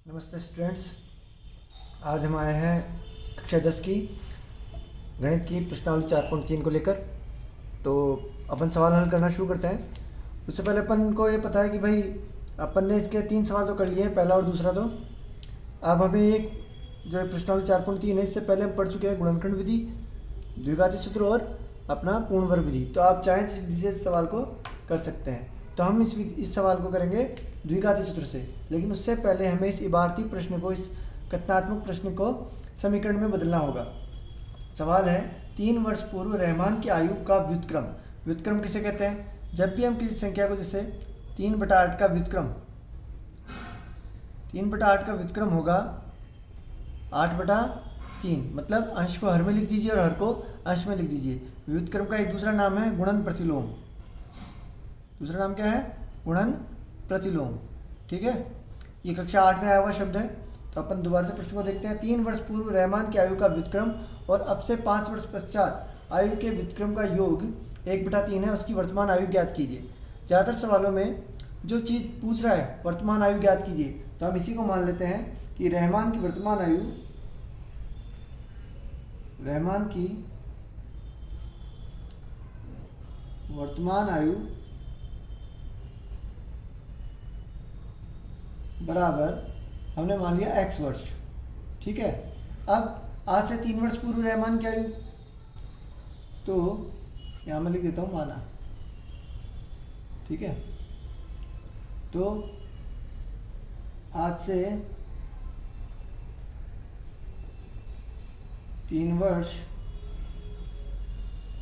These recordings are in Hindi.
नमस्ते स्टूडेंट्स। आज हम आए हैं कक्षा 10 की गणित की प्रश्नावली 4.3 को लेकर। तो अपन सवाल हल करना शुरू करते हैं। उससे पहले अपन को ये पता है कि भाई अपन ने इसके 3 सवाल तो कर लिए हैं, पहला और दूसरा। तो अब हमें एक जो है प्रश्नावली 4.3 है, इससे पहले हम पढ़ चुके हैं गुणनखंड विधि, द्विघाती सूत्र और अपना पूर्ण वर्ग विधि। तो आप चाहें जिस विधि से इस सवाल को कर सकते हैं। तो हम इस सवाल को करेंगे द्विघाती सूत्र से, लेकिन उससे पहले हमें इस इबारती प्रश्न को, इस कथनात्मक प्रश्न को समीकरण में बदलना होगा। सवाल है 3 वर्ष पूर्व रहमान की आयु का व्युत्क्रम। व्युत्क्रम किसे कहते हैं? जब भी हम किसी संख्या को, जैसे 3/8 का व्युत्क्रम, 3/8 का व्युत्क्रम होगा 8/3, मतलब अंश को हर में लिख दीजिए और हर को अंश में लिख दीजिए। व्युत्क्रम का एक दूसरा नाम है गुणन प्रतिलोम। दूसरा नाम क्या है? गुणन प्रतिलोम। ठीक है, ये कक्षा 8 में आया हुआ शब्द है। तो अपन दोबारा से प्रश्न को देखते हैं। 3 वर्ष पूर्व रहमान की आयु का व्युत्क्रम और अब से 5 वर्ष पश्चात आयु के व्युत्क्रम का योग 1/3 है। उसकी वर्तमान आयु ज्ञात कीजिए। ज़्यादातर सवालों में जो चीज़ पूछ रहा है वर्तमान आयु ज्ञात कीजिए, तो हम इसी को मान लेते हैं कि रहमान की वर्तमान आयु, रहमान की वर्तमान आयु बराबर हमने मान लिया x वर्ष। ठीक है, अब आज से 3 वर्ष पूर्व रहमान की आयु, तो यहाँ मैं लिख देता हूँ माना। ठीक है, तो आज से 3 वर्ष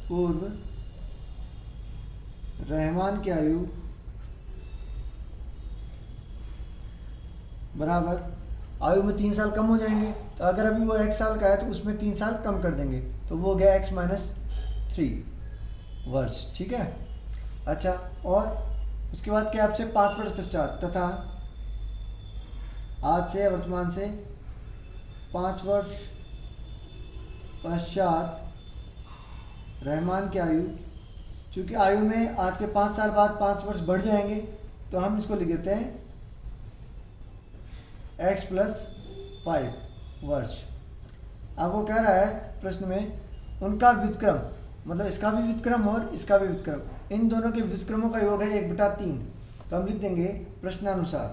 पूर्व रहमान की आयु बराबर, आयु में 3 साल कम हो जाएंगे। तो अगर अभी वो x साल का है तो उसमें 3 साल कम कर देंगे, तो वो हो गया x-3 वर्ष। ठीक है, अच्छा, और उसके बाद क्या? आपसे 5 वर्ष पश्चात, तथा आज से वर्तमान से 5 वर्ष पश्चात रहमान की आयु, चूँकि आयु में आज के 5 साल बाद 5 वर्ष बढ़ जाएंगे, तो हम इसको लिख देते हैं x+5 वर्ष। अब वो कह रहा है प्रश्न में उनका व्युत्क्रम, मतलब इसका भी व्युत्क्रम और इसका भी व्युत्क्रम, इन दोनों के व्युत्क्रमों का योग है 1/3। तो हम लिख देंगे प्रश्नानुसार,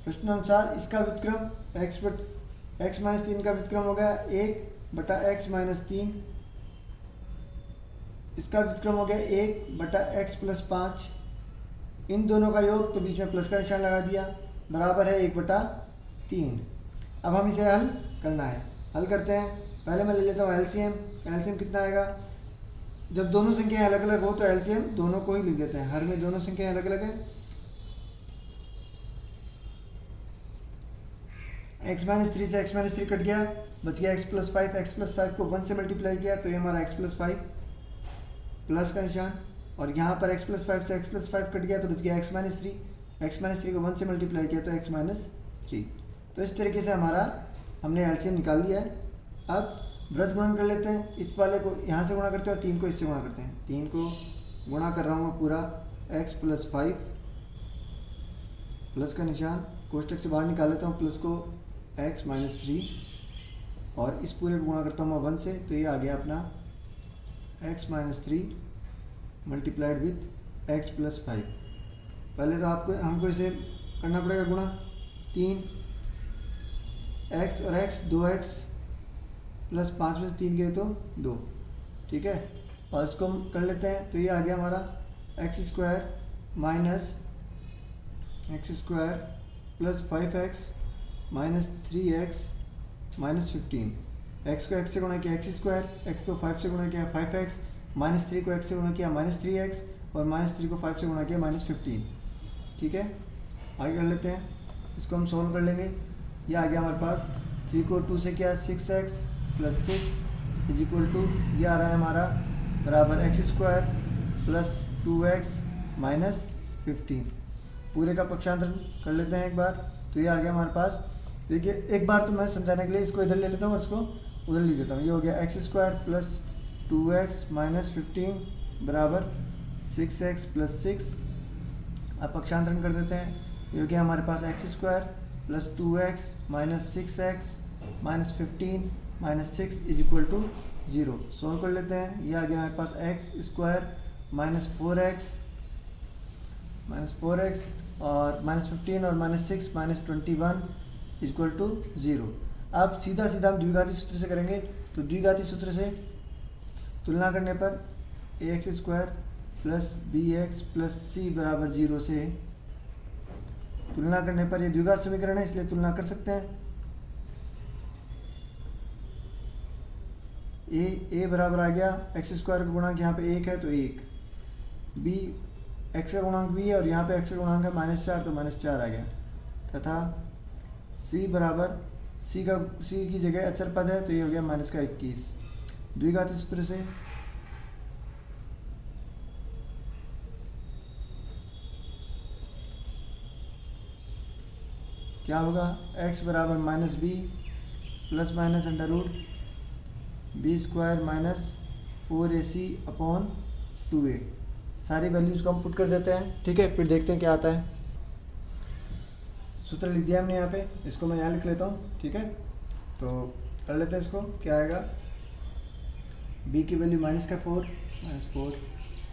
प्रश्नानुसार इसका व्युत्क्रम x-3 का व्युत्क्रम हो गया 1/x-3, इसका व्युत्क्रम हो गया 1/x+5, इन दोनों का योग, तो बीच में प्लस का निशान लगा दिया, बराबर है 1/3। अब हम इसे हल करना है। हल करते हैं। पहले मैं ले लेता हूँ एलसीएम। एलसीएम कितना आएगा? जब दोनों संख्याएं अलग अलग हो तो एलसीएम दोनों को ही लिख देते हैं। हर में दोनों संख्याएं अलग अलग है। x-3 से x-3 कट गया, बच गया x+5। x+5 को 1 से मल्टीप्लाई किया तो ये हमारा x+5, प्लस का निशान, और यहाँ पर x+5 से x+5 कट गया तो बच गया x-3। x-3 को 1 से मल्टीप्लाई किया तो x-3। तो इस तरीके से हमारा हमने एलसीएम निकाल लिया है। अब वृत्त गुणन कर लेते हैं। इस वाले को यहाँ से गुणा करते हैं और 3 को इससे गुणा करते हैं। 3 को गुणा कर रहा हूँ मैं पूरा, x+5, प्लस का निशान, कोष्टक से बाहर निकाल लेता हूँ, प्लस को x-3, और इस पूरे को गुणा करता हूँ मैं 1 से, तो ये आ गया अपना x-3 मल्टीप्लाइड विथ x+5। पहले तो हमको इसे करना पड़ेगा गुणा। 3 x और x, 2x प्लस 5 में से 3 गए तो 2। ठीक है, और इसको हम कर लेते हैं, तो ये आ गया हमारा x² minus x² plus 5x minus 3x minus 15। x को x से गुणा किया x², x को 5 से गुणा किया 5x, -3 को x से गुणा किया -3x, और -3 को 5 से गुणा किया -15। ठीक है, आगे कर लेते हैं। इसको हम सोल्व कर लेंगे। ये आ गया हमारे पास, 3 को 2 से किया 6x plus 6 is equal to, ये आ रहा है हमारा बराबर x² प्लस 2x माइनस 15। पूरे का पक्षांतर कर लेते हैं एक बार, तो ये आ गया हमारे पास। देखिए, एक बार तो मैं समझाने के लिए इसको इधर ले लेता हूँ, इसको उधर लिख देता हूँ। ये हो गया x² प्लस 2x माइनस 15 बराबर 6x प्लस 6, अब पक्षांतरण कर देते हैं, ये हो गया हमारे पास x² plus 2x minus 6x minus 15 minus 6 is equal to 0। Solve कर लेते हैं, ये आ गया हमारे पास x² माइनस 4x और माइनस 15 और माइनस 6 माइनस 21 इक्वल टू 0। अब सीधा सीधा हम द्विघाती सूत्र से करेंगे, तो द्विघाती सूत्र से तुलना करने पर ax² plus bx plus c बराबर 0 से तुलना करने पर, ये द्विघात समीकरण है इसलिए तुलना कर सकते हैं। a बराबर आ गया x² का गुणांक यहाँ पे 1 है तो 1, b x का गुणांक b है और यहाँ पे x का गुणांक है -4 तो -4 आ गया, तथा c बराबर c की जगह अचर पद है तो ये हो गया -21। द्विघाती सूत्र से क्या होगा, x बराबर -b plus minus under root b² minus 4ac upon 2a। सारी वैल्यूज़ को हम पुट कर देते हैं, ठीक है, फिर देखते हैं क्या आता है। सूत्र लिख दिया हमने यहाँ पे, इसको मैं यहाँ लिख लेता हूँ, ठीक है। तो कर लेते हैं इसको, क्या आएगा, b की value -4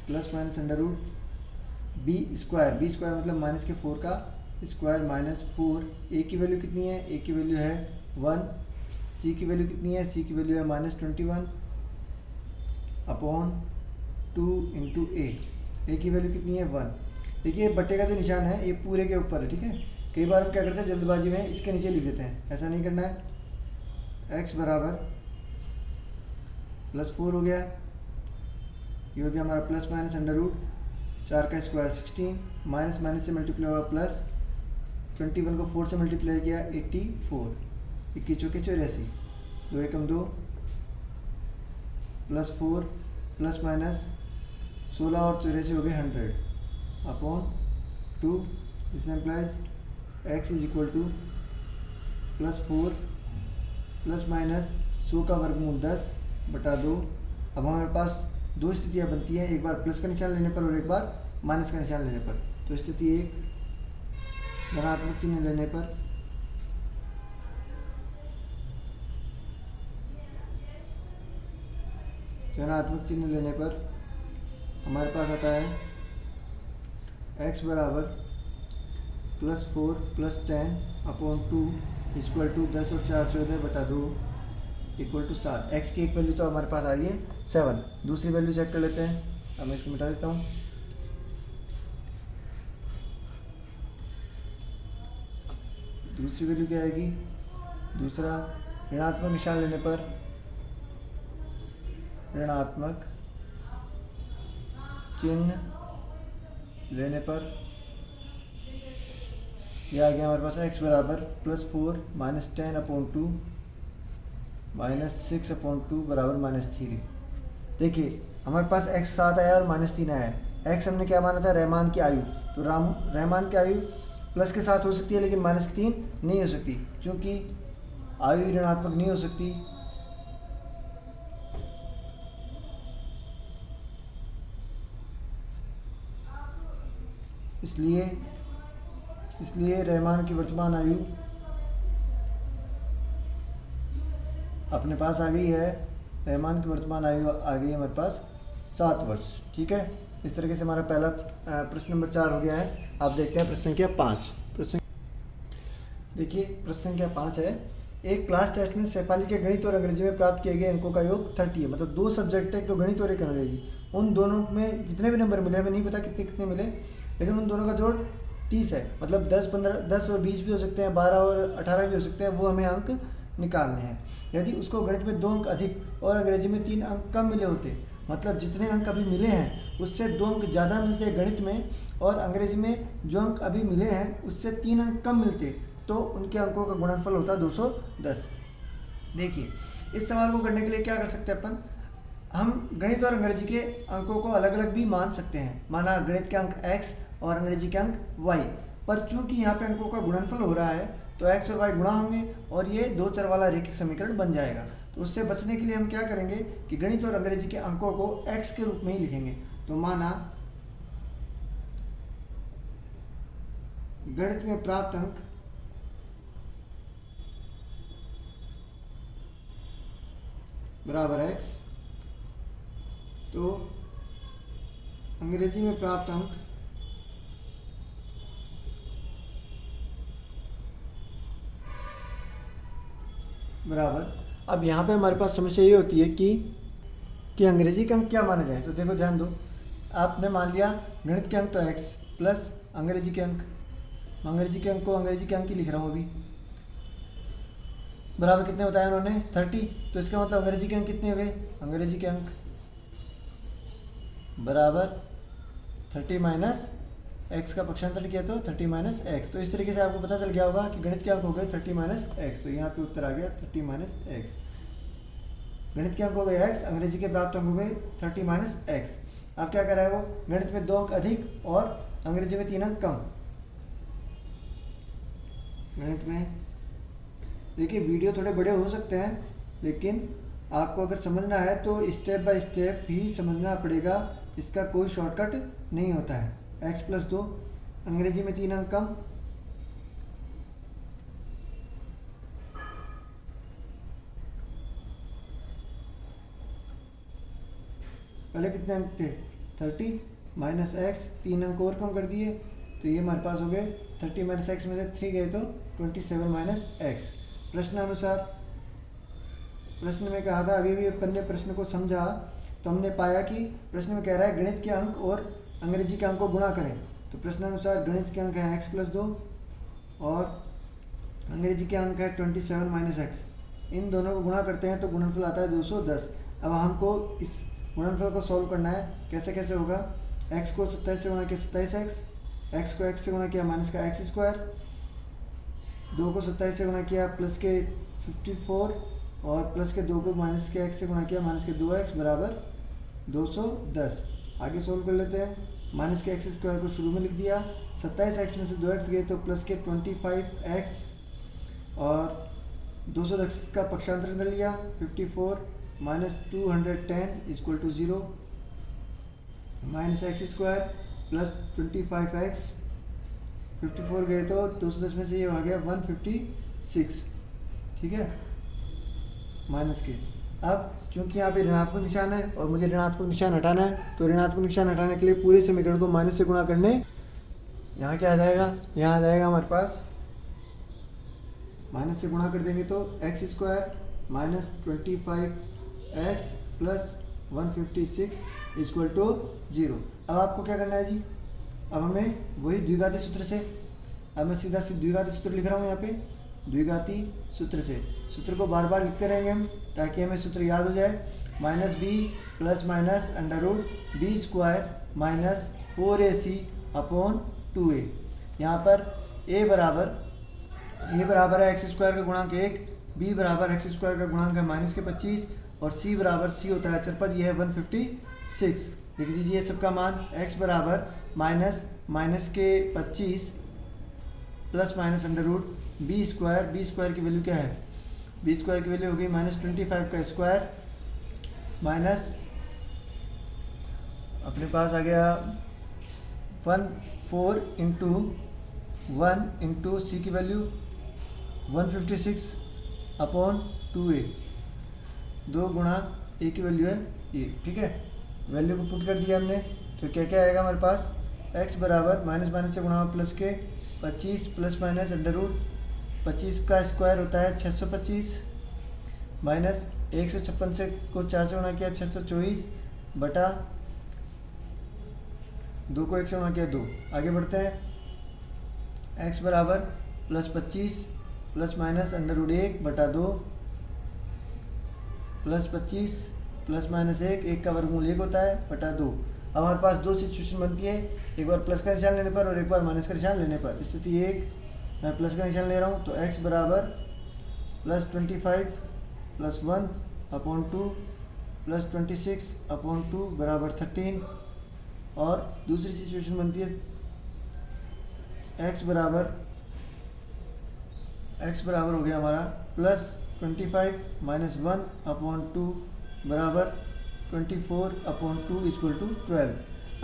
plus minus under root b² मतलब -4 का स्क्वायर माइनस 4। a की वैल्यू कितनी है, a की वैल्यू है 1, c की वैल्यू कितनी है, c की वैल्यू है -21 अपॉन 2 इंटू a की वैल्यू कितनी है 1। देखिए बट्टे का जो निशान है ये पूरे के ऊपर है, ठीक है। कई बार हम क्या करते हैं जल्दबाजी में इसके नीचे लिख देते हैं, ऐसा नहीं करना है। x बराबर +4 हो गया, ये हो गया हमारा प्लस माइनस अंडर रूट 4 का स्क्वायर 16 माइनस माइनस से मल्टीप्लाई हुआ प्लस 21 को 4 से मल्टीप्लाई किया 84, 21 चौके 84, 2 एकम 2 प्लस 4 प्लस माइनस 16 और 84 हो गए 100 upon 2। This implies x is equal to +4 plus minus 100 का वर्गमूल 10 बटा 2। अब हमारे पास दो स्थितियाँ बनती हैं, एक बार प्लस का निशान लेने पर और एक बार माइनस का निशान लेने पर। तो स्थिति 1 धनात्मक चिन्ह लेने पर हमारे पास आता है x बराबर +4 प्लस 10 अपॉन 2 इक्वल टू 10 और 4 14 बटा 2 इक्वल टू 7। x की एक वैल्यू तो हमारे पास आ रही है 7। दूसरी वैल्यू चेक कर लेते हैं, अब मैं इसको मिटा देता हूँ। दूसरी वैल्यू क्या आएगी, दूसरा ऋणात्मक निशान लेने पर, ऋणात्मक चिन्ह लेने पर यह आ गया हमारे पास x बराबर +4 माइनस 10 अपॉन 2 माइनस 6 अपॉन 2 बराबर -3। देखिए हमारे पास x 7 आया और -3 आया है। x हमने क्या माना था, रहमान की आयु, तो रहमान की आयु प्लस के साथ हो सकती है लेकिन -3 नहीं हो सकती, क्योंकि आयु ऋणात्मक नहीं हो सकती। इसलिए रहमान की वर्तमान आयु अपने पास आ गई है, रहमान की वर्तमान आयु आ गई है हमारे पास 7 वर्ष, ठीक है। इस तरीके से हमारा पहला प्रश्न नंबर 4 हो गया है। आप देखते हैं प्रश्न संख्या 5। देखिए प्रश्न संख्या 5 है, एक क्लास टेस्ट में शेफाली के गणित और अंग्रेजी में प्राप्त किए गए अंकों का योग 30 है। मतलब 2 सब्जेक्ट है, एक तो गणित और एक अंग्रेजी। उन दोनों में जितने भी नंबर मिले, हमें नहीं पता कितने कितने मिले, लेकिन उन दोनों का जोड़ 30 है। मतलब 10 और 20 भी हो सकते हैं, 12 और 18 भी हो सकते हैं, वो हमें अंक निकालने हैं। यदि उसको गणित में 2 अंक अधिक और अंग्रेजी में 3 अंक कम मिले होते, मतलब जितने अंक अभी मिले हैं उससे 2 अंक ज़्यादा मिलते हैं गणित में, और अंग्रेजी में जो अंक अभी मिले हैं उससे 3 अंक कम मिलते, तो उनके अंकों का गुणनफल होता है 210। देखिए इस सवाल को करने के लिए क्या कर सकते हैं अपन, हम गणित और अंग्रेजी के अंकों को अलग अलग भी मान सकते हैं। माना गणित के अंक x और अंग्रेजी के अंक y, पर चूंकि यहाँ पे अंकों का गुणनफल हो रहा है तो x और y गुणा होंगे और ये 2 चर वाला रैखिक समीकरण बन जाएगा। तो उससे बचने के लिए हम क्या करेंगे कि गणित और अंग्रेजी के अंकों को x के रूप में ही लिखेंगे। तो माना गणित में प्राप्त अंक बराबर x, तो अंग्रेजी में प्राप्त अंक बराबर। अब यहाँ पे हमारे पास समस्या ये होती है कि अंग्रेजी का अंक क्या माना जाए। तो देखो ध्यान दो, आपने मान लिया गणित के अंक तो x प्लस अंग्रेजी के अंक, अंग्रेजी के अंक को अंग्रेजी के अंक ही लिख रहा हूँ अभी, बराबर कितने बताया उन्होंने 30। तो इसका मतलब अंग्रेजी के अंक कितने हुए, अंग्रेजी के अंक बराबर 30 माइनस एक्स का पक्षांतर किया तो 30 माइनस एक्स। तो इस तरीके से आपको पता चल गया होगा कि गणित के अंक हो गए 30 माइनस एक्स। तो यहाँ पे उत्तर आ गया 30 माइनस एक्स। गणित के अंक हो गए x, अंग्रेजी के प्राप्त अंक हो गए 30 माइनस एक्स। अब क्या कर रहा है वो, गणित में 2 अंक अधिक और अंग्रेजी में 3 अंक कम। गणित में देखिए वीडियो थोड़े बड़े हो सकते हैं, लेकिन आपको अगर समझना है तो स्टेप बाय स्टेप ही समझना पड़ेगा, इसका कोई शॉर्टकट नहीं होता है। x प्लस 2, अंग्रेजी में 3 अंक कम, पहले कितने अंक थे 30 माइनस एक्स, 3 अंक और कम कर दिए, तो ये हमारे पास हो गए 30 माइनस एक्स में से 3 गए तो 27 माइनस एक्स। प्रश्न अनुसार, प्रश्न में कहा था, अभी भी अपन ने प्रश्न को समझा तो हमने पाया कि प्रश्न में कह रहा है गणित के अंक और अंग्रेजी के अंक को गुणा करें। तो प्रश्न अनुसार गणित के अंक है x प्लस 2 और अंग्रेजी के अंक है 27 माइनस एक्स। इन दोनों को गुणा करते हैं तो गुणनफल आता है 210। अब हमको इस गुणनफल को सॉल्व करना है। कैसे कैसे होगा, x को 27 से गुणा किया 27x, x को x से गुणा किया माइनस का एक्स स्क्वायर, 2 को 27 से गुणा किया प्लस के 54 और प्लस के 2 को माइनस के x से गुणा किया माइनस के 2x बराबर 210। आगे सोल्व कर लेते हैं। माइनस के एक्स स्क्वायर को शुरू में लिख दिया, 27x में से 2x गए तो प्लस के 25x और 210 का पक्षांतर कर लिया, 54 minus 210 equal to 0, minus x square plus 25x, 54 गए तो 210 में से ये आ गया 156, ठीक है, माइनस के। अब चूंकि यहाँ पे ऋणात्मक निशान है और मुझे ऋणात्मक निशान हटाना है, तो ऋणात्मक निशान हटाने के लिए पूरे समीकरण को माइनस से गुणा करने, यहाँ क्या आ जाएगा, यहाँ आ जाएगा हमारे पास माइनस से गुणा कर देंगे तो x square minus 25x plus 156 equal to 0। अब आपको क्या करना है जी, अब हमें वही द्विघाती सूत्र से, अब मैं सीधा द्विघाती सूत्र लिख रहा हूँ यहाँ पे, द्विघाती सूत्र से। सूत्र को बार बार लिखते रहेंगे हम ताकि हमें सूत्र याद हो जाए। Minus b plus minus under root b square minus 4ac upon 2a। यहाँ पर a बराबर है एक्स स्क्वायर का गुणांक 1, b बराबर एक्स स्क्वायर का गुणांक है माइनस के 25 और c बराबर c होता है चरपद, ये है 156। लिख दीजिए सबका मान, x बराबर माइनस के 25 plus minus under root b square की वैल्यू क्या है, बी स्क्वायर की वैल्यू हो गई माइनस 25 का स्क्वायर माइनस अपने पास आ गया 14 इंटू 1 इंटू सी की वैल्यू 156 अपॉन 2a, 2 गुणा ए की वैल्यू है ये, ठीक है। वैल्यू को पुट कर दिया हमने, तो क्या क्या आएगा हमारे पास, x बराबर माइनस माइनस से गुणा प्लस के 25 प्लस माइनस अंडर रूट 25 का स्क्वायर होता है 625 माइनस 156 से को 4 से गुणा किया 624 बटा 2 को 1 से गुणा किया 2। आगे बढ़ते हैं, x बराबर plus 25 plus minus under root 1 बटा 2 प्लस 25 प्लस माइनस 1 का वर्गमूल 1 होता है बटा 2। अब हमारे पास दो सिचुएशन बनती है, एक बार प्लस का निशान लेने पर और एक बार माइनस का निशान लेने पर। स्थिति 1 मैं प्लस का निशान ले रहा हूँ, तो x बराबर plus 25 plus 1 upon 2 plus 26 upon 2 बराबर 13। और दूसरी सिचुएशन बनती है x बराबर हो गया हमारा प्लस 25 माइनस 1 अपॉन 2 बराबर 24 अपॉन 2 इक्वल टू 12।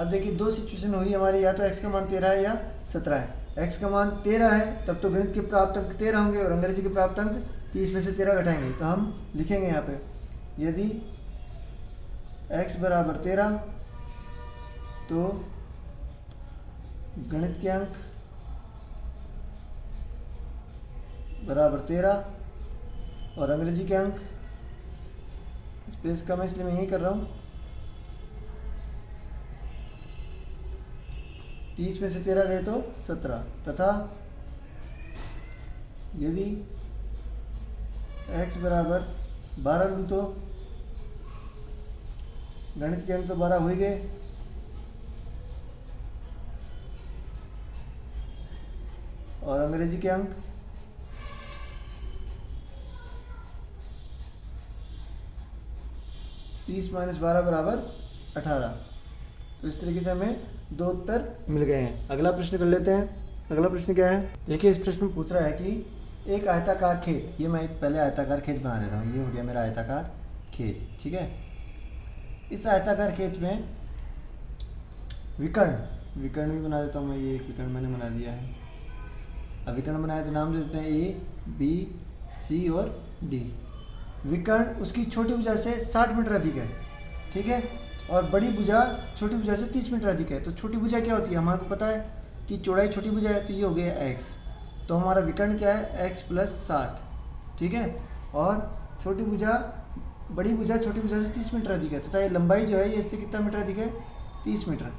अब देखिए दो सिचुएशन हुई हमारी, या तो x का मान 13 है या 17 है। x का मान 13 है, तब तो गणित के प्राप्त अंक 13 होंगे और अंग्रेजी के प्राप्त अंक 30 में से 13 घटाएंगे। तो हम लिखेंगे यहाँ पे यदि x बराबर 13 तो गणित के अंक बराबर 13 और अंग्रेजी के अंक, स्पेस कम है इसलिए मैं यही कर रहा हूँ, 30 में से 13 गए तो 17, तथा यदि x बराबर 12 लूँ तो गणित के अंक तो 12 हो ही गए और अंग्रेजी के अंक 30 माइनस 12 बराबर 18। तो इस तरीके से हमें दो उत्तर मिल गए हैं। अगला प्रश्न कर लेते हैं। अगला प्रश्न क्या है, देखिए इस प्रश्न में पूछ रहा है कि एक आयताकार खेत, ये मैं एक पहले आयताकार खेत बना देता हूँ, ये हो गया मेरा आयताकार खेत, ठीक है। इस आयताकार खेत में विकर्ण भी बना देता हूँ मैं, ये एक विकर्ण मैंने बना दिया है। अब विकर्ण बनाया तो नाम दे देते हैं ए, बी, सी और डी। विकर्ण उसकी छोटी भुजा से 60 मीटर अधिक है, ठीक है, और बड़ी भुजा छोटी भुजा से 30 मीटर अधिक है। तो छोटी भुजा क्या होती है, हमारे को पता है कि चौड़ाई छोटी भुजा है, तो ये हो गया x। तो हमारा विकर्ण क्या है, x + 60, ठीक है। और छोटी भुजा बड़ी भुजा छोटी भुजा से 30 मीटर अधिक है, तथा ये लंबाई जो है ये इससे कितना मीटर अधिक है, 30 मीटर,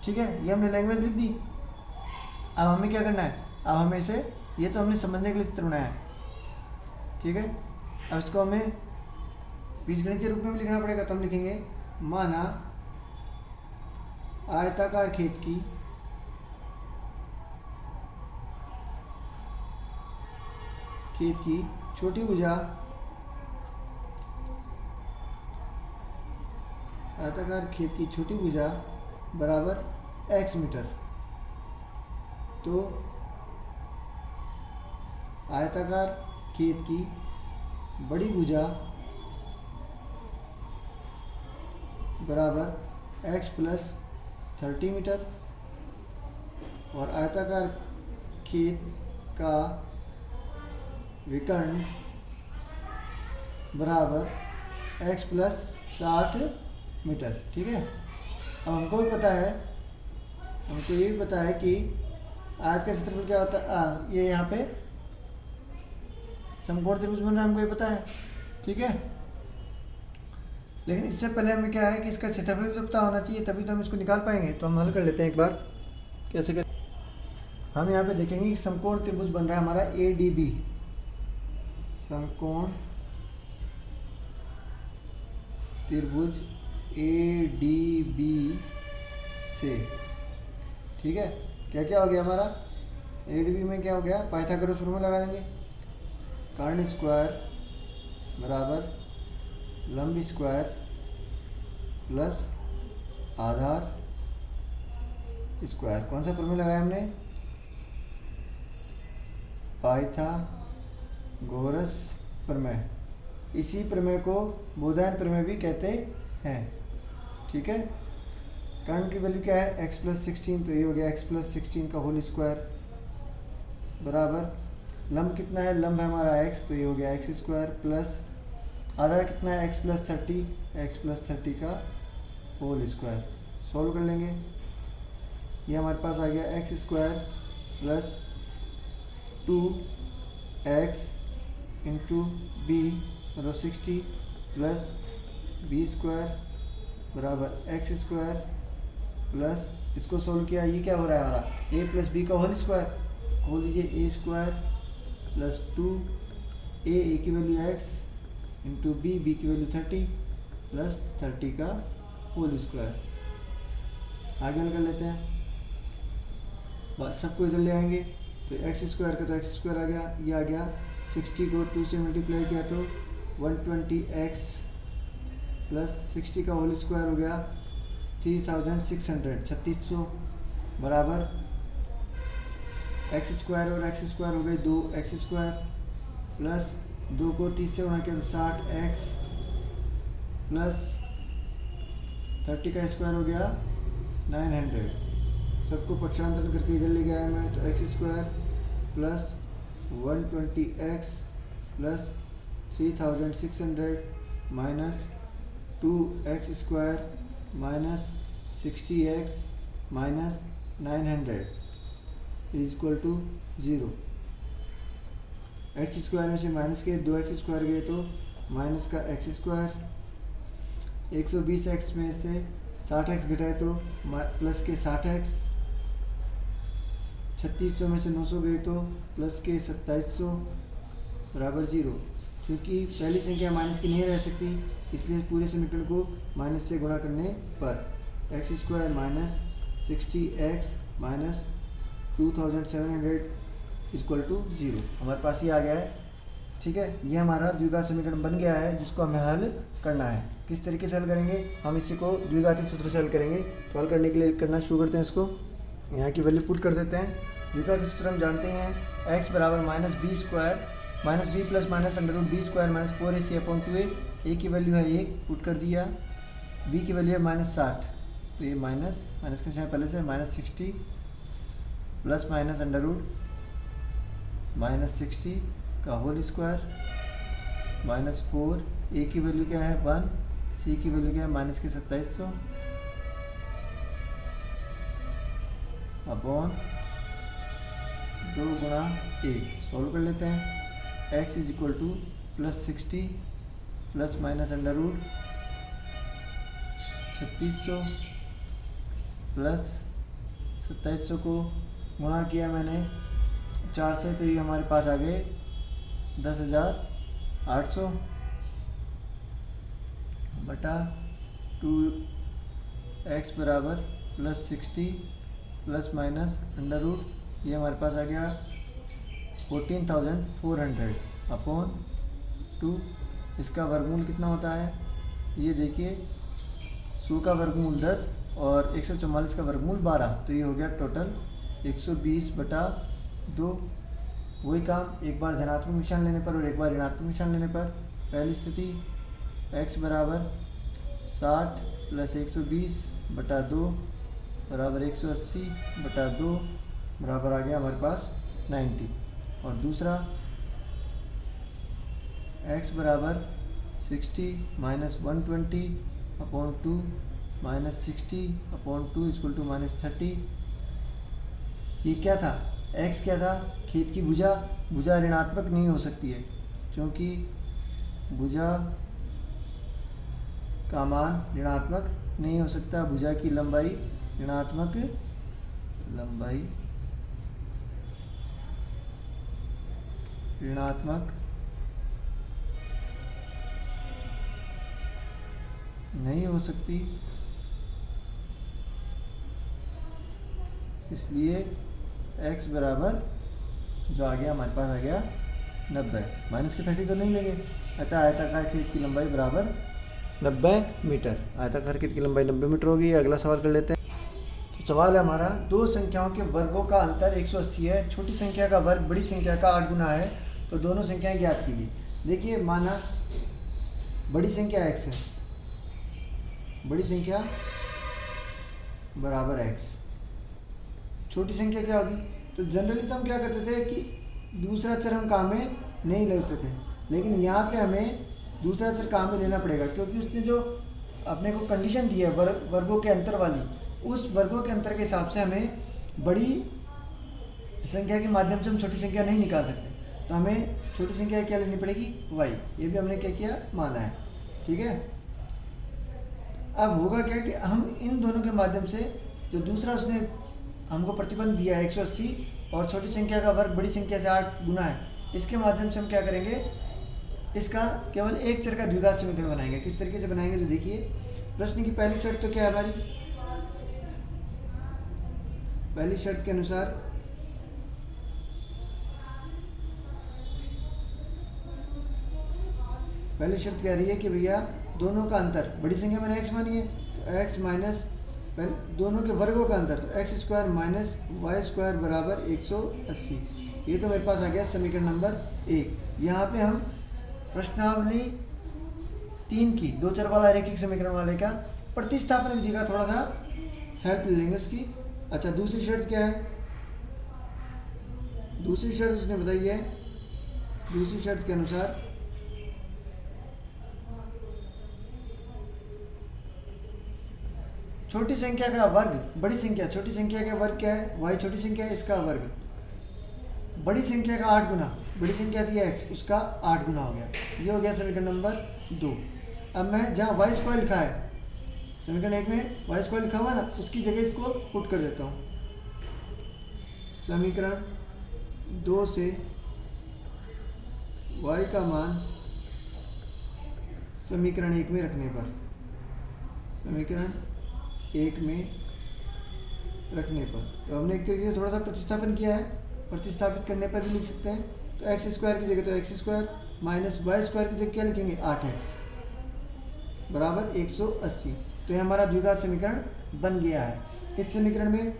ठीक है। ये हमने लैंग्वेज लिख दी। अब हमें क्या करना है, अब हमें इसे, ये तो हमने समझने के लिए चित्र बनाया है, ठीक है। अब इसको हमें बीजगणितीय रूप में भी लिखना पड़ेगा। तो हम लिखेंगे माना आयताकार खेत की छोटी भुजा, आयताकार खेत की छोटी भुजा बराबर x मीटर। तो आयताकार खेत की बड़ी भुजा बराबर x + 30 मीटर और आयताकार खेत का विकर्ण बराबर x + 60 मीटर, ठीक है। अब हमको भी पता है, हमको ये भी पता है कि आयत का क्षेत्रफल क्या होता है, ये यहाँ पे समकोण त्रिभुज बन रहा है, हमको ये पता है, ठीक है। लेकिन इससे पहले हमें क्या है कि इसका क्षेत्रफल भी तो पता होना चाहिए, तभी तो हम इसको निकाल पाएंगे। तो हम हल कर लेते हैं एक बार, कैसे कर, हम यहाँ पे देखेंगे कि समकोण त्रिभुज बन रहा है हमारा ADB, समकोण त्रिभुज ADB से, ठीक है। क्या क्या हो गया हमारा ADB में, क्या हो गया, पाइथागोरस फॉर्मूला लगा देंगे, कर्ण स्क्वायर बराबर लंब स्क्वायर प्लस आधार स्क्वायर। कौन सा फॉर्मूला लगाया हमने, पाइथागोरस प्रमेय। इसी प्रमेय को बोधायन प्रमेय भी कहते हैं, ठीक है। कर्ण की वैल्यू क्या है, x + 16, तो ये हो गया x + 16 का होल स्क्वायर बराबर लंब कितना है, लंब है हमारा x, तो ये हो गया x स्क्वायर प्लस आधार कितना है, x + 30, x + 30 का होल स्क्वायर। सॉल्व कर लेंगे, ये हमारे पास आ गया x square plus 2x into b मतलब 60 प्लस b स्क्वायर बराबर x स्क्वायर प्लस, इसको सोल्व किया, ये क्या हो रहा है हमारा a + b का होल स्क्वायर, खोल दीजिए, a स्क्वायर प्लस 2a की वैल्यू x इंटू b की वैल्यू 30 प्लस 30 का होल स्क्वायर। आगे हल कर लेते हैं, बस सबको इधर ले आएंगे, तो x स्क्वायर का तो x स्क्वायर आ गया, ये आ गया 60 को 2 से मल्टीप्लाई किया तो 120x प्लस 60 का होल स्क्वायर हो गया 3600 बराबर x स्क्वायर और x स्क्वायर हो गए 2x स्क्वायर प्लस 2 को 30 से गुणा किया तो 60x प्लस 30 का स्क्वायर हो गया 900 सबको पक्षांतरण करके इधर ले गया है मैं, तो x square plus 120x plus 3600 minus 2x square minus 60x minus 900 is equal to 0। X square में से माइनस के 2x स्क्वायर गए तो माइनस का एक्स स्क्वायर, 120x में से 60x घटाए तो प्लस के 60x, 3600 में से 900 गए तो प्लस के 2700 बराबर 0। क्योंकि पहली संख्या माइनस की नहीं रह सकती, इसलिए पूरे समीकरण को माइनस से गुणा करने पर x square minus 60x minus 2700 equal to 0 हमारे पास ये आ गया है। ठीक है, ये हमारा द्विघात समीकरण बन गया है जिसको हमें हल करना है। किस तरीके से हल करेंगे, हम इसी को द्विघाती सूत्र से हल करेंगे। तो हल करने के लिए करना शुरू करते हैं, इसको यहाँ की वैल्यू पुट कर देते हैं। द्विघाती सूत्र हम जानते हैं x बराबर minus b square minus b plus minus under root b square minus 4ac upon 2a। A की वैल्यू है 1 पुट कर दिया, बी की वैल्यू है माइनस 60, तो ये माइनस का निशान पहले से minus 60 plus minus under root minus 60 का होल स्क्वायर माइनस 4। ए की वैल्यू क्या है 1, सी की वैल्यू क्या है माइनस के 2700 अपॉन 2 गुणा 1। सॉल्व कर लेते हैं। x is equal to plus 60 plus minus under root 3600 plus 2700 को गुणा किया मैंने 4 से, तो ये हमारे पास आ गए 10,800 बटा 2x बराबर plus 60 plus minus under root, ये हमारे पास आ गया 14,400 अपॉन 2। इसका वर्गमूल कितना होता है, ये देखिए 100 का वर्गमूल 10 और 144 का वर्गमूल 12, तो ये हो गया टोटल 120 बटा 2। वही काम एक बार धनात्मक निशान लेने पर और एक बार ऋणात्मक निशान लेने पर। पहली स्थिति x बराबर 60 प्लस 120 बटा 2 बराबर 180 बटा 2 बराबर आ गया हमारे पास 90। और दूसरा x बराबर 60 minus 120 upon 2 minus 60 upon 2 equal to minus 30। ये क्या था, x क्या था, खेत की भुजा। भुजा ऋणात्मक नहीं हो सकती है क्योंकि भुजा का मान ऋणात्मक नहीं हो सकता। भुजा की लंबाई ऋणात्मक नहीं हो सकती, इसलिए x बराबर जो आ गया हमारे पास आ गया 90। माइनस के 30 तो नहीं लेंगे, अतः आयताकार खेत की लंबाई बराबर 90 मीटर। आयताकार खेत की लंबाई 90 मीटर होगी। अगला सवाल कर लेते हैं। तो सवाल है हमारा, दो संख्याओं के वर्गों का अंतर 180 है। छोटी संख्या का वर्ग बड़ी संख्या का 8 गुना है, तो दोनों संख्याएं ज्ञात कीजिए। देखिए, माना बड़ी संख्या x है, बड़ी संख्या बराबर x, छोटी संख्या क्या होगी। तो जनरली तो हम क्या करते थे कि दूसरा अक्षर हम काम में नहीं लेते थे, लेकिन यहाँ पे हमें दूसरा अक्षर काम में लेना पड़ेगा क्योंकि उसने जो अपने को कंडीशन दी है वर्गों के अंतर वाली, उस वर्गों के अंतर के हिसाब से हमें बड़ी संख्या के माध्यम से हम छोटी संख्या नहीं निकाल सकते। तो हमें छोटी संख्या क्या लेनी पड़ेगी, y। ये भी हमने क्या किया, माना है। ठीक है, अब होगा क्या कि हम इन दोनों के माध्यम से जो दूसरा उसने हमको प्रतिबंध दिया है 180 और छोटी संख्या का वर्ग बड़ी संख्या से 8 गुना है, इसके माध्यम से हम क्या करेंगे, इसका केवल एक चर का द्विघात समीकरण बनाएंगे। किस तरीके से बनाएंगे, तो देखिए प्रश्न की पहली शर्त तो क्या है हमारी, पहली शर्त के अनुसार पहली शर्त कह रही है कि भैया दोनों का अंतर, बड़ी संख्या मैंने x मानी है तो x माइनस दोनों के वर्गों का अंतर, तो x square minus y square बराबर 180। ये तो मेरे पास आ गया समीकरण नंबर 1। यहाँ पे हम प्रश्नावली 3 की दो चर वाला रैखिक समीकरण वाले का प्रतिस्थापन विधि का थोड़ा सा हेल्प ले लेंगे उसकी। अच्छा, दूसरी शर्त क्या है? दूसरी शर्त उसने बताई है, दूसरी शर्त के अनुसार छोटी संख्या का वर्ग बड़ी संख्या, छोटी संख्या का वर्ग क्या है? y छोटी संख्या है, इसका वर्ग बड़ी संख्या का 8 गुना, बड़ी संख्या थी x, उसका 8 गुना हो गया। ये हो गया समीकरण नंबर 2। अब मैं जहाँ वाई स्क्वायर लिखा है समीकरण 1 में वाई स्क्वायर लिखा हुआ ना, उसकी जगह इसको पुट कर देता हूँ। समीकरण 2 से y का मान समीकरण 1 में रखने पर, समीकरण 1 में रखने पर, तो हमने एक तरीके से थोड़ा सा प्रतिस्थापन किया है। प्रतिस्थापित करने पर भी लिख सकते हैं, तो एक्स स्क्वायर की जगह तो x square minus y square की जगह क्या लिखेंगे? 8x बराबर 180। तो ये हमारा द्विघात समीकरण बन गया है। इस समीकरण में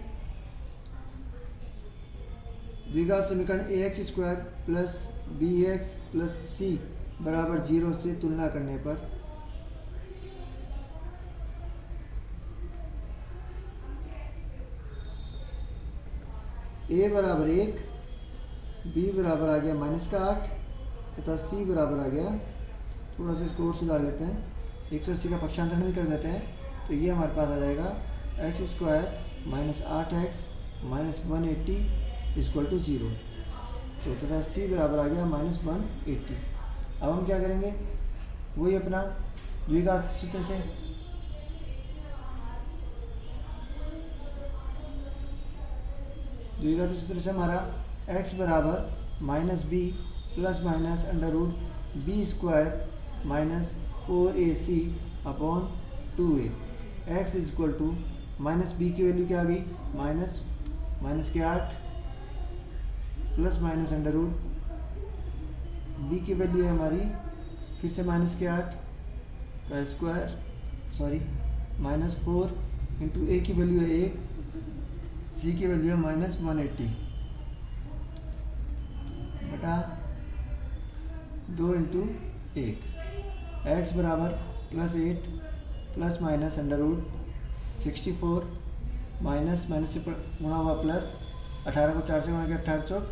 द्विघात समीकरण ax square plus bx plus c बराबर 0 से तुलना करने पर a बराबर 1, b बराबर आ गया -8 तथा c बराबर आ गया, थोड़ा सा इसको और सुधार लेते हैं, 180 का पक्षांतरण भी कर देते हैं, तो ये हमारे पास आ जाएगा x square minus 8x minus 180 equal to 0। तो तथा c बराबर आ गया -180। अब हम क्या करेंगे? वही अपना द्विघात सूत्र से द्विघात सूत्र से हमारा x बराबर minus b plus minus under root b square minus 4ac upon 2a, x is equal to minus b की वैल्यू क्या आ गई? माइनस के 8 plus minus under root b की वैल्यू है हमारी फिर से माइनस के 8 का स्क्वायर, सॉरी -4 इंटू ए की वैल्यू है 1, सी की वैल्यू है -180 बटा 2 इंटू 1, एक्स बराबर +8 plus minus under root 64 minus से गुणा हुआ प्लस 18 को 4 से गुणा किया 18 चौक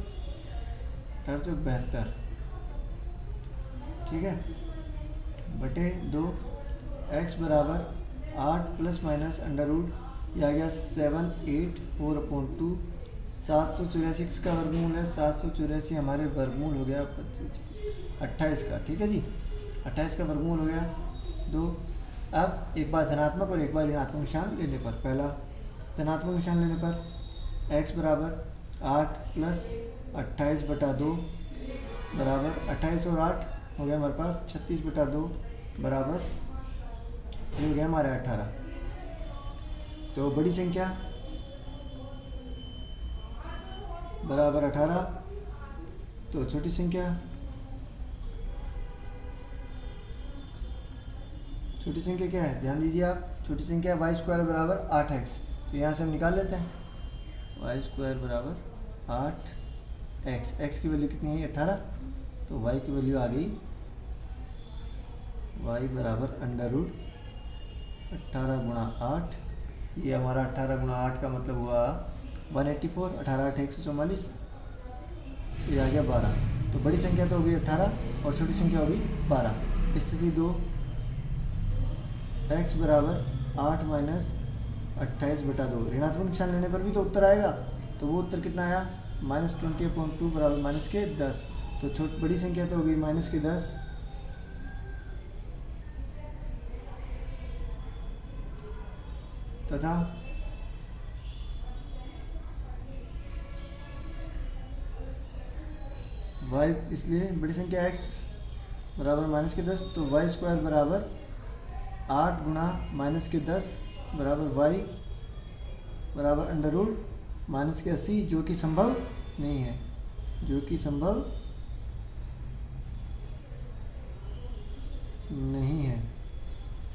72, ठीक है, बटे 2, एक्स बराबर 8 प्लस माइनस अंडर रूट ये आ गया 784/2, 784 किसका वर्गमूल है? 784 हमारे वर्गमूल हो गया 28 का, ठीक है जी, 28 का वर्गमूल हो गया 2। अब एक बार धनात्मक और एक बार ऋणात्मक निशान लेने पर, पहला धनात्मक निशान लेने पर x बराबर 8 प्लस 28/2 बराबर 28 और 8 हो गया हमारे पास 36/2 बराबर ये हो गया हमारा 18। तो बड़ी संख्या बराबर 18, तो छोटी संख्या क्या है? ध्यान दीजिए आप, छोटी संख्या वाई स्क्वायर बराबर 8x, तो यहाँ से हम निकाल लेते हैं वाई स्क्वायर बराबर 8x, x की वैल्यू कितनी है? 18, तो y की वैल्यू आ गई y बराबर अंडर रूट 18 गुणा 8, ये हमारा 18 गुणा 8 का मतलब हुआ 184, 18 8 144, ये आ गया 12। तो बड़ी संख्या तो हो गई 18 और छोटी संख्या हो गई 12। स्थिति 2, x बराबर 8 माइनस 28/2, ऋणात्मक निशान लेने पर भी तो उत्तर आएगा, तो वो उत्तर कितना आया? -20/2 बराबर -10। तो बड़ी संख्या तो हो गई -10 तथा y, इसलिए बड़ी संख्या x बराबर -10, तो वाई स्क्वायर बराबर 8 गुणा -10 बराबर y बराबर अंडर रूट -80, जो कि संभव नहीं है, जो कि संभव नहीं है।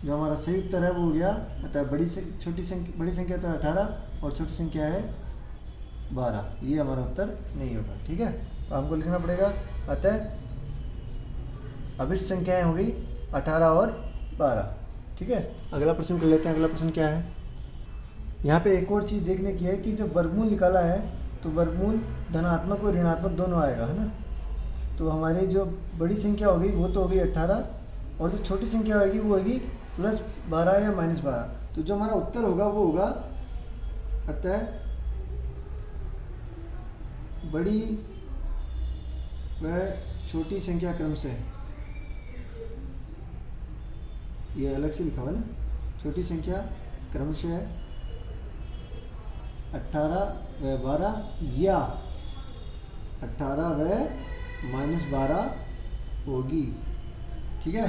जो हमारा सही उत्तर है वो हो गया, अतः बड़ी संख्या तो 18 और छोटी संख्या है 12, ये हमारा उत्तर नहीं होगा, ठीक है। तो हमको लिखना पड़ेगा, अतः अभिष्ट संख्याएं हो गई 18 और 12, ठीक है। अगला प्रश्न कर लेते हैं। अगला प्रश्न क्या है? यहाँ पे एक और चीज़ देखने की है कि जब वर्गमूल निकाला है तो वर्गमूल धनात्मक और ऋणात्मक दोनों आएगा, है ना। तो हमारी जो बड़ी संख्या होगी वो तो होगी 18, और जो छोटी संख्या होगी वो होगी +12 या -12। तो जो हमारा उत्तर होगा वो होगा, अतः बड़ी व छोटी संख्या क्रम से, ये अलग से लिखा हुआ है ना, छोटी संख्या क्रमशः 18 व 12 या 18 व -12 होगी। ठीक है,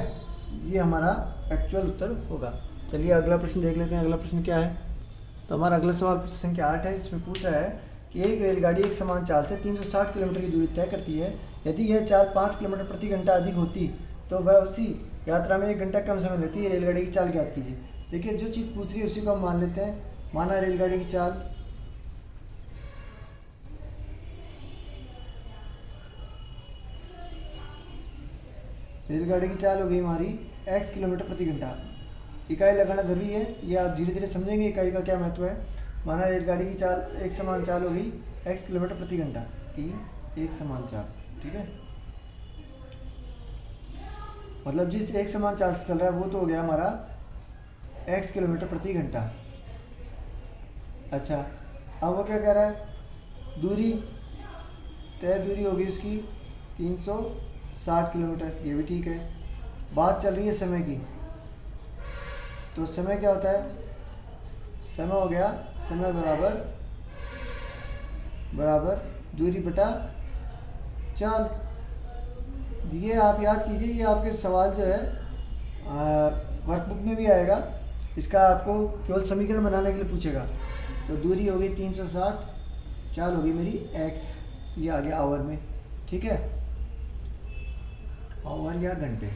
ये हमारा एक्चुअल उत्तर होगा। चलिए अगला प्रश्न देख लेते हैं। अगला प्रश्न क्या है? तो हमारा अगला सवाल प्रश्न संख्या 8 है। इसमें पूछ रहा है कि एक रेलगाड़ी एक समान चाल से 360 किलोमीटर की दूरी तय करती है। यदि यह चाल 5 किलोमीटर प्रति घंटा अधिक होती तो वह उसी यात्रा में 1 घंटा कम समय लेती है। रेलगाड़ी की चाल ज्ञात कीजिए। देखिए, जो चीज़ पूछ रही है उसी को हम मान लेते हैं। माना रेलगाड़ी की चाल, रेलगाड़ी की चाल हो गई हमारी x किलोमीटर प्रति घंटा। इकाई लगाना जरूरी है, ये आप धीरे धीरे समझेंगे इकाई का क्या महत्व है। माना रेलगाड़ी की चाल एक समान चाल हो गई x किलोमीटर प्रति घंटा, एक समान चाल। ठीक है, मतलब जिस एक समान चाल से चल रहा है वो तो हो गया हमारा x किलोमीटर प्रति घंटा। अच्छा, अब वो क्या कह रहा है? दूरी, तय दूरी होगी उसकी 360 किलोमीटर, ये भी ठीक है। बात चल रही है समय की, तो समय क्या होता है? समय हो गया, समय बराबर दूरी बटा चाल। ये आप याद कीजिए, ये आपके सवाल जो है वर्कबुक में भी आएगा। इसका आपको केवल समीकरण बनाने के लिए पूछेगा। तो दूरी हो गई 360, चाल हो गई मेरी x, ये आ गया आवर में। ठीक है, आवर या घंटे।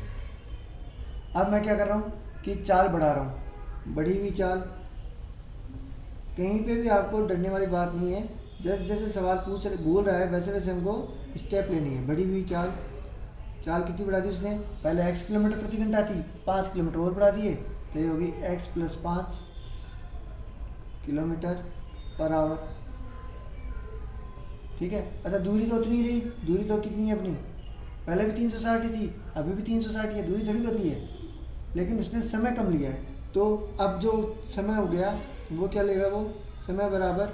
अब मैं क्या कर रहा हूँ कि चाल बढ़ा रहा हूँ, बढ़ी हुई चाल। कहीं पे भी आपको डरने वाली बात नहीं है। जैसे जैसे सवाल बोल रहा है वैसे वैसे हमको स्टेप लेनी है। बढ़ी हुई चाल, चाल कितनी बढ़ा दी उसने? पहले x किलोमीटर प्रति घंटा थी, 5 किलोमीटर और बढ़ा दिए, तो ये होगी x + 5 किलोमीटर पर आवर। ठीक है। अच्छा, दूरी तो उतनी रही, दूरी तो कितनी है अपनी? पहले भी 360 ही थी, अभी भी 360 है, दूरी थोड़ी बदली है, लेकिन उसने समय कम लिया है। तो अब जो समय हो गया वो क्या लेगा? वो समय बराबर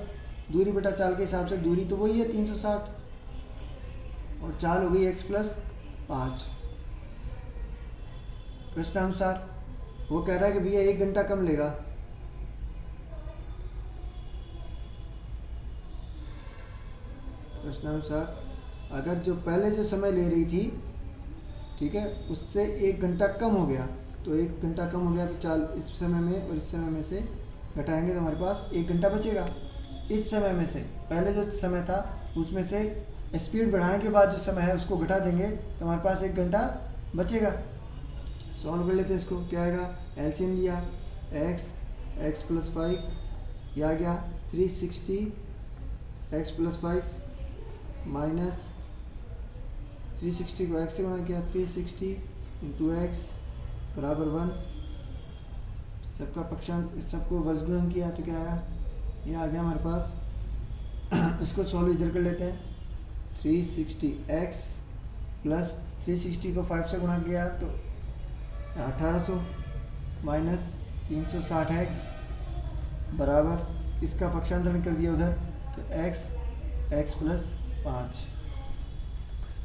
दूरी बटा चाल के हिसाब से, दूरी तो वही है 360 और चाल हो गई x + 5। प्रश्नानुसार वो कह रहा है कि भैया 1 घंटा कम लेगा। प्रश्नानुसार अगर जो पहले जो समय ले रही थी, ठीक है, उससे 1 घंटा कम हो गया, तो 1 घंटा कम हो गया तो चाल इस समय में और इस समय में से घटाएंगे तो हमारे पास 1 घंटा बचेगा। इस समय में से पहले जो समय था उसमें से स्पीड बढ़ाने के बाद जो समय है उसको घटा देंगे तो हमारे पास 1 घंटा बचेगा। सॉल्व कर लेते हैं इसको। क्या आएगा? एलसीएम लिया, x + 5, यह आ गया 360 x + 5 माइनस 360 को x से गुणा किया, 360 × x बराबर 1। सबका पक्षांत, सबको वर्गगुणन किया तो क्या आया? ये आ गया हमारे पास। इसको सॉल्व इधर कर लेते हैं। 360x + 360 को 5 से गुणा किया तो 1800 माइनस 360x बराबर, इसका पक्षांतरण कर दिया उधर तो x + 5।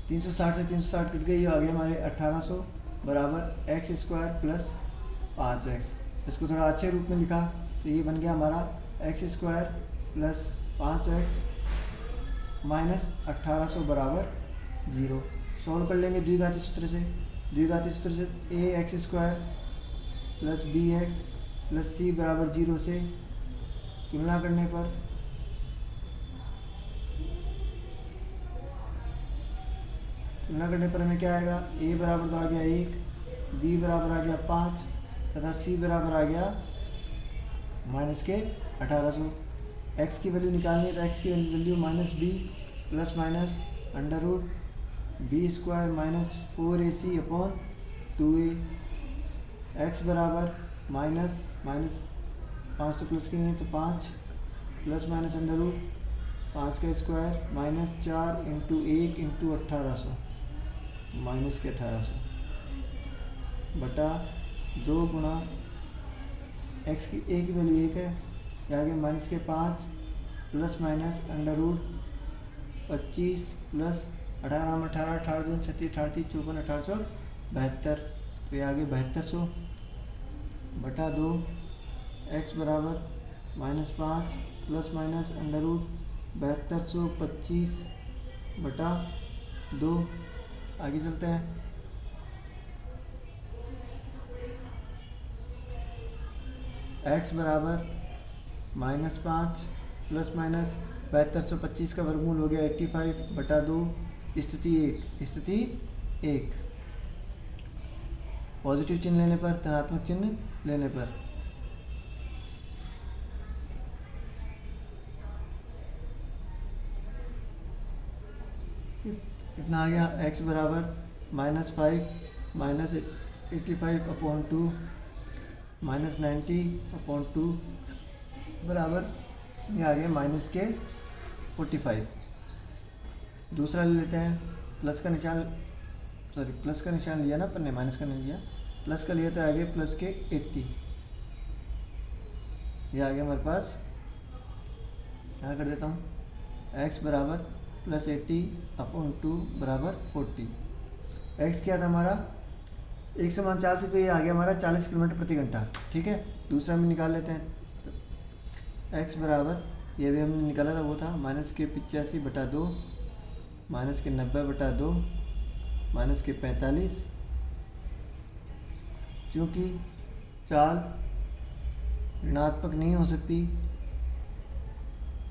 360 से 360 कट गई, आ गया हमारे 1800 बराबर x² + 5x। इसको थोड़ा अच्छे रूप में लिखा तो ये बन गया हमारा x² + 5x माइनस 1800 बराबर 0। सॉल्व कर लेंगे द्विघाती सूत्र से। द्विघाती सूत्र से ax² + bx + c बराबर 0 से तुलना करने पर हमें क्या आएगा? a बराबर तो आ गया 1, b बराबर आ गया 5 तथा c बराबर आ गया माइनस के 1800। x की वैल्यू निकालनी है तो x की value -b + minus √b² - 4ac/2a। x बराबर माइनस 5 तो प्लस के हैं तो 5 प्लस माइनस अंडर रूट 5 का square minus 4 into 1 into 1800 minus के 1800 बटा 2 गुणा एक्स की ए की वैल्यू 1 है, आगे माइनस के 5 plus minus under root 25 plus 18 में 18 18 दूनी 36 38 54 1872 तो ये आगे 7200 बटा 2 एक्स बराबर -5 प्लस माइनस अंडर रूट 7225 बटा 2। आगे चलते हैं। एक्स बराबर -5 प्लस माइनस 7225 का वर्गमूल हो गया 85 बटा 2। स्थिति 1 पॉजिटिव चिन्ह लेने पर, धनात्मक चिन्ह लेने पर कितना आ गया, x बराबर -5 माइनस 85 अपॉन 2 माइनस 90 अपॉन 2 बराबर ये आ गया माइनस के 45। दूसरा ले लेते हैं, प्लस का निशान लिया ना अपन ने, माइनस का नहीं लिया, प्लस का लिया तो आ गया प्लस के 80। ये आ गया हमारे पास, यहाँ कर देता हूँ, x बराबर प्लस 80 अपॉन 2 बराबर 40। x क्या था हमारा, 1 से मान 4 थी तो ये आ गया हमारा 40 किलोमीटर प्रति घंटा। ठीक है, दूसरा हम निकाल लेते हैं। तो x बराबर ये भी हमने निकाला था, वो था माइनस के 85 बटा 2 माइनस के 90 बटा 2 माइनस के 45। चूँकि चाल ऋणात्मक नहीं हो सकती,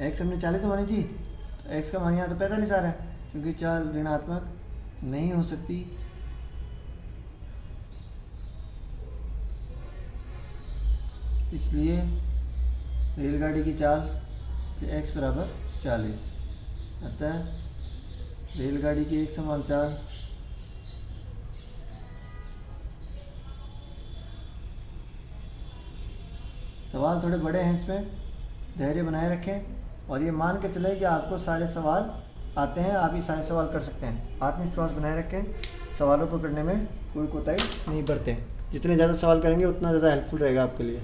x हमने 40 तो मानी थी, तो x का मान यहाँ तो 45 आ रहा है, क्योंकि चाल ऋणात्मक नहीं हो सकती इसलिए रेलगाड़ी की चाल x बराबर 40। अतः रेलगाड़ी की एक समान चाल सवाल थोड़े बड़े हैं, इसमें धैर्य बनाए रखें और ये मान के चलें कि आपको सारे सवाल आते हैं, आप ये सारे सवाल कर सकते हैं। आत्मविश्वास बनाए रखें, सवालों को करने में कोई कोताही नहीं बरतें। जितने ज़्यादा सवाल करेंगे उतना ज़्यादा हेल्पफुल रहेगा आपके लिए।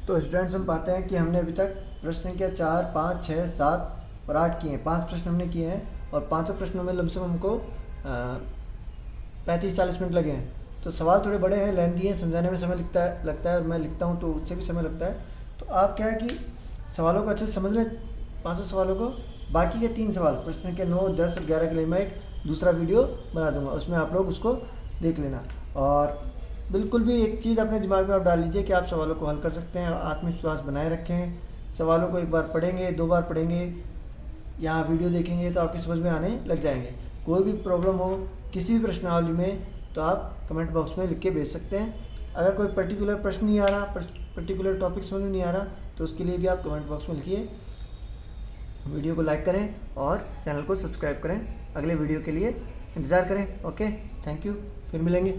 तो स्टूडेंट्स, हम पाते हैं कि हमने अभी तक प्रश्न संख्या 4, 5, 6, 7 और 8 किए हैं। 5 प्रश्न हमने किए हैं और 5 प्रश्नों में लमसम हमको 35-40 मिनट लगे हैं। तो सवाल थोड़े बड़े हैं, लेंथी हैं, समझाने में समय लगता है और मैं लिखता हूँ तो उससे भी समय लगता है। तो आप क्या है कि सवालों को अच्छे से समझ लें, 5 सवालों को। बाकी के 3 सवाल प्रश्न संख्या 9, 10 और 11 के लिए मैं एक दूसरा वीडियो बना दूंगा, उसमें आप लोग उसको देख लेना। और बिल्कुल भी एक चीज़ अपने दिमाग में आप डाल लीजिए कि आप सवालों को हल कर सकते हैं। आत्मविश्वास बनाए रखें, सवालों को एक बार पढ़ेंगे, 2 बार पढ़ेंगे, यहाँ वीडियो देखेंगे तो आपकी समझ में आने लग जाएंगे। कोई भी प्रॉब्लम हो किसी भी प्रश्नावली में तो आप कमेंट बॉक्स में लिख के भेज सकते हैं। अगर कोई पर्टिकुलर प्रश्न नहीं आ रहा, पर्टिकुलर टॉपिक समझ में नहीं आ रहा, तो उसके लिए भी आप कमेंट बॉक्स में लिखिए। वीडियो को लाइक करें और चैनल को सब्सक्राइब करें। अगले वीडियो के लिए इंतज़ार करें। ओके, थैंक यू, फिर मिलेंगे।